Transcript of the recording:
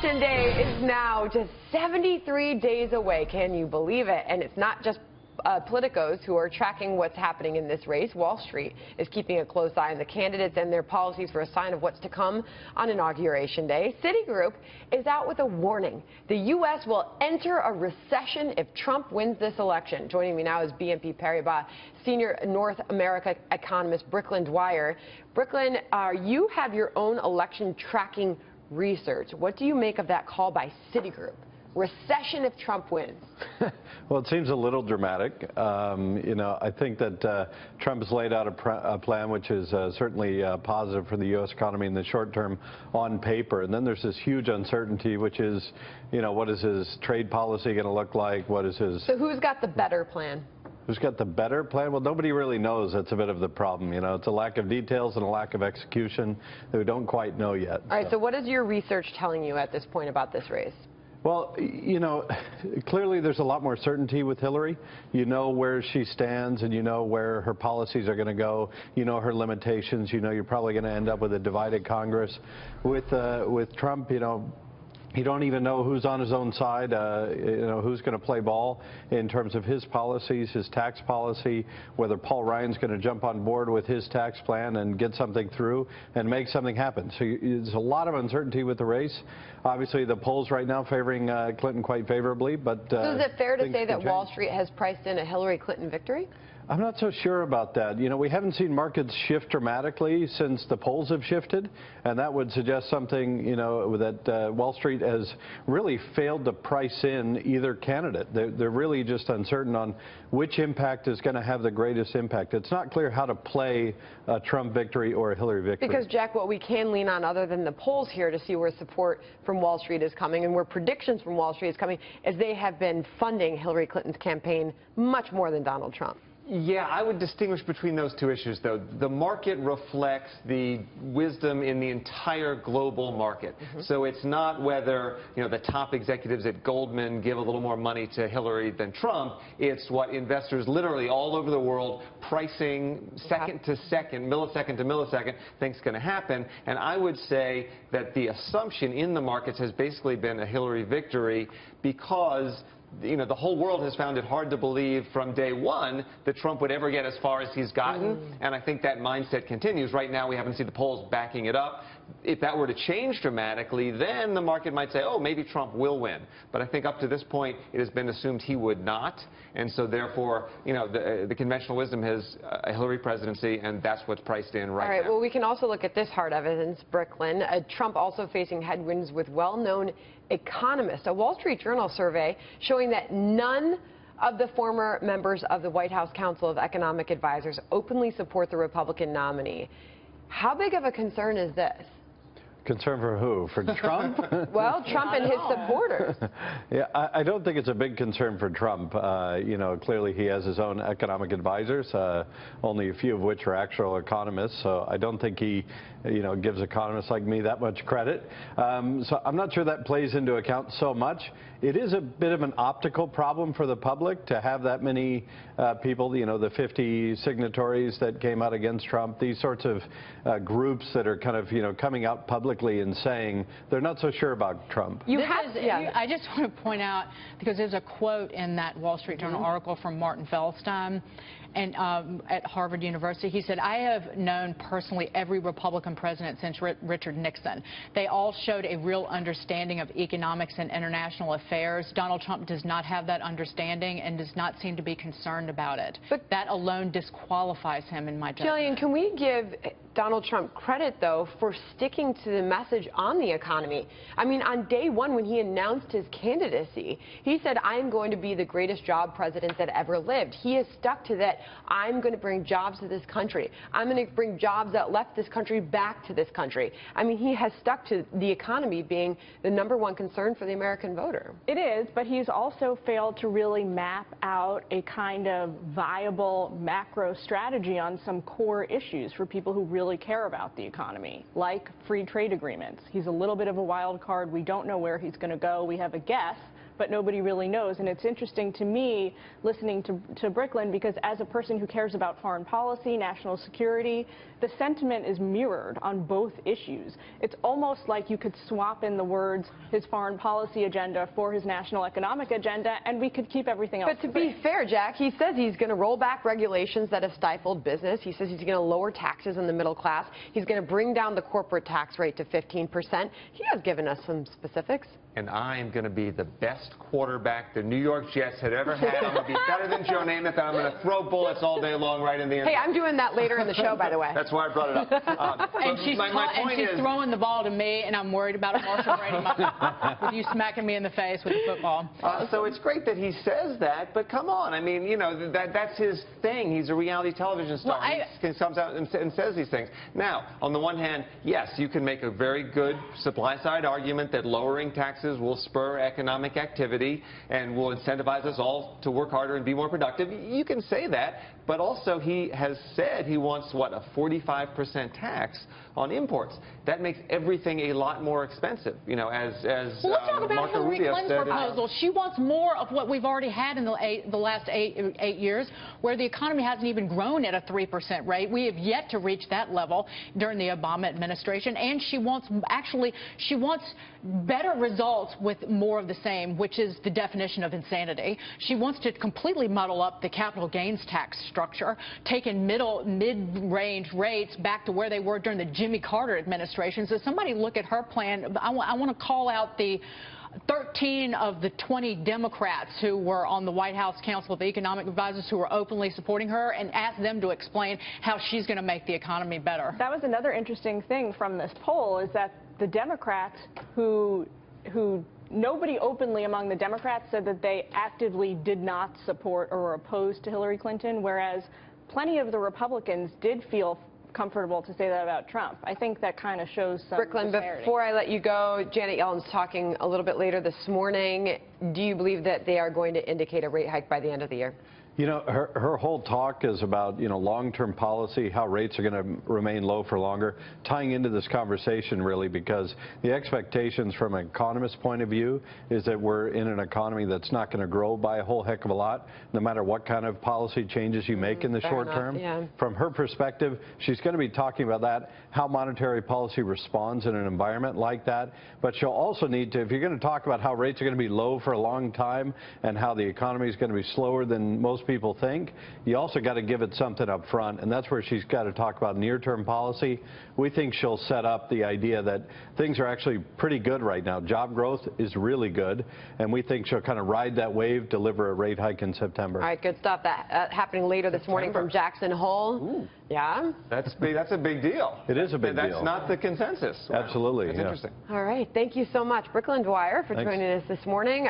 Election Day is now just 73 days away. Can you believe it? And it's not just politicos who are tracking what's happening in this race. Wall Street is keeping a close eye on the candidates and their policies for a sign of what's to come on Inauguration Day. Citigroup is out with a warning. The U.S. will enter a recession if Trump wins this election. Joining me now is BNP Paribas senior North America economist Bricklin Dwyer. Bricklin, you have your own election tracking research. What do you make of that call by Citigroup? Recession if Trump wins. Well, it seems a little dramatic. I think that Trump has laid out a plan which is certainly positive for the U.S. economy in the short term on paper. And then there's this huge uncertainty, which is, what is his trade policy going to look like? What is his... So who's got the better plan? Who's got the better plan? Well, nobody really knows. That's a bit of the problem. It's a lack of details and a lack of execution that we don't quite know yet. All right, so what is your research telling you at this point about this race? Well, clearly there's a lot more certainty with Hillary. You know where she stands and you know where her policies are going to go. You know her limitations. You know you're probably going to end up with a divided Congress. With Trump, you don't even know who's on his own side, who's going to play ball in terms of his policies, his tax policy, whether Paul Ryan's going to jump on board with his tax plan and get something through and make something happen. So there's a lot of uncertainty with the race. Obviously, the polls right now favoring Clinton quite favorably, but... So is it fair to say that Wall Street has priced in a Hillary Clinton victory? I'm not so sure about that. We haven't seen markets shift dramatically since the polls have shifted, and that would suggest something, that Wall Street has really failed to price in either candidate. They're really just uncertain on which impact is going to have the greatest impact. It's not clear how to play a Trump victory or a Hillary victory. Because, Jack, what we can lean on other than the polls here to see where support from Wall Street is coming and where predictions from Wall Street is coming is they have been funding Hillary Clinton's campaign much more than Donald Trump. Yeah, I would distinguish between those two issues, though. The market reflects the wisdom in the entire global market. So it's not whether, the top executives at Goldman give a little more money to Hillary than Trump. It's what investors literally all over the world pricing second to second, millisecond to millisecond, think is going to happen. And I would say that the assumption in the markets has basically been a Hillary victory because the whole world has found it hard to believe from day one that Trump would ever get as far as he's gotten. And I think that mindset continues. Right now, we haven't seen the polls backing it up. If that were to change dramatically, then the market might say, oh, maybe Trump will win. But I think up to this point, it has been assumed he would not. And so therefore, the conventional wisdom has a Hillary presidency, and that's what's priced in right now. All right, well, we can also look at this hard evidence, Bricklin. Trump also facing headwinds with well-known economists. A Wall Street Journal survey showing that none of the former members of the White House Council of Economic Advisors openly support the Republican nominee. How big of a concern is this? Concern for who? For Trump? Well, Trump and his supporters. Yeah, I don't think it's a big concern for Trump. Clearly he has his own economic advisors, only a few of which are actual economists. So I don't think he, gives economists like me that much credit. So I'm not sure that plays into account so much. It is a bit of an optical problem for the public to have that many people, the 50 signatories that came out against Trump, these sorts of groups that are kind of, coming out publicly and saying they're not so sure about Trump. I just want to point out, because there's a quote in that Wall Street Journal article from Martin Feldstein and at Harvard University. He said, I have known personally every Republican president since Richard Nixon. They all showed a real understanding of economics and international affairs. Donald Trump does not have that understanding and does not seem to be concerned about it. But that alone disqualifies him in my judgment. Jillian, can we give Donald Trump credit, though, for sticking to the message on the economy? I mean, on day one, when he announced his candidacy, he said, I'm going to be the greatest job president that ever lived. He has stuck to that. I'm going to bring jobs to this country. I'm going to bring jobs that left this country back to this country. I mean, he has stuck to the economy being the #1 concern for the American voter. It is, but he's also failed to really map out a kind of viable macro strategy on some core issues for people who really care about the economy, like free trade agreements. He's a little bit of a wild card. We don't know where he's going to go. We have a guess, but nobody really knows. And it's interesting to me listening to Bricklin, because as a person who cares about foreign policy, national security, the sentiment is mirrored on both issues. It's almost like you could swap in the words his foreign policy agenda for his national economic agenda, and we could keep everything else. But to be fair, Jack, he says he's going to roll back regulations that have stifled business. He says he's going to lower taxes in the middle class. He's going to bring down the corporate tax rate to 15%. He has given us some specifics. And I am going to be the best quarterback the New York Jets had ever had. I'm going to be better than Joe Namath, and I'm going to throw bullets all day long right in the end. Hey, I'm doing that later in the show, by the way. That's why I brought it up. And she's throwing the ball to me, and I'm worried about Marshall Brady with you smacking me in the face with the football. So it's great that he says that, but come on. I mean, you know, that's his thing. He's a reality television star. Well, he comes out and says these things. Now, on the one hand, yes, you can make a very good supply-side argument that lowering taxes will spur economic activity and will incentivize us all to work harder and be more productive. You can say that, but also he has said he wants, what, a 45% tax on imports. That makes everything a lot more expensive, you know, as well, let's talk about Marco Hillary Rubio Clinton's said. proposal. She wants more of what we've already had in the last eight years, where the economy hasn't even grown at a 3% rate. We have yet to reach that level during the Obama administration, and she wants better results with more of the same, which is the definition of insanity. She wants to completely muddle up the capital gains tax structure, taking mid-range rates back to where they were during the Jimmy Carter administration. So somebody look at her plan. I want to call out the 13 of the 20 Democrats who were on the White House Council of Economic Advisors who were openly supporting her, and ask them to explain how she's going to make the economy better. That was another interesting thing from this poll, is that the Democrats who nobody openly among the Democrats said that they actively did not support or were opposed to Hillary Clinton, whereas plenty of the Republicans did feel comfortable to say that about Trump. I think that kind of shows some Bricklin, disparity. before I let you go, Janet Yellen's talking a little bit later this morning. Do you believe that they are going to indicate a rate hike by the end of the year? You know, her whole talk is about, you know, long-term policy, how rates are going to remain low for longer, tying into this conversation really, because the expectations from an economist's point of view is that we're in an economy that's not going to grow by a whole heck of a lot, no matter what kind of policy changes you make in the short term. Yeah. From her perspective, she's going to be talking about that, how monetary policy responds in an environment like that. But she'll also need to, if you're going to talk about how rates are going to be low for a long time and how the economy is going to be slower than most people think, you also got to give it something up front, and that's where she's got to talk about near-term policy. We think she'll set up the idea that things are actually pretty good right now. Job growth is really good, and we think she'll kind of ride that wave, deliver a rate hike in September. All right, good stuff. That happening later this morning from Jackson Hole. Ooh. Yeah. That's a big deal. It is a big deal. That's not the consensus. Absolutely. That's yeah. interesting. All right. Thank you so much, Bricklin, Dwyer, for Thanks. joining us this morning.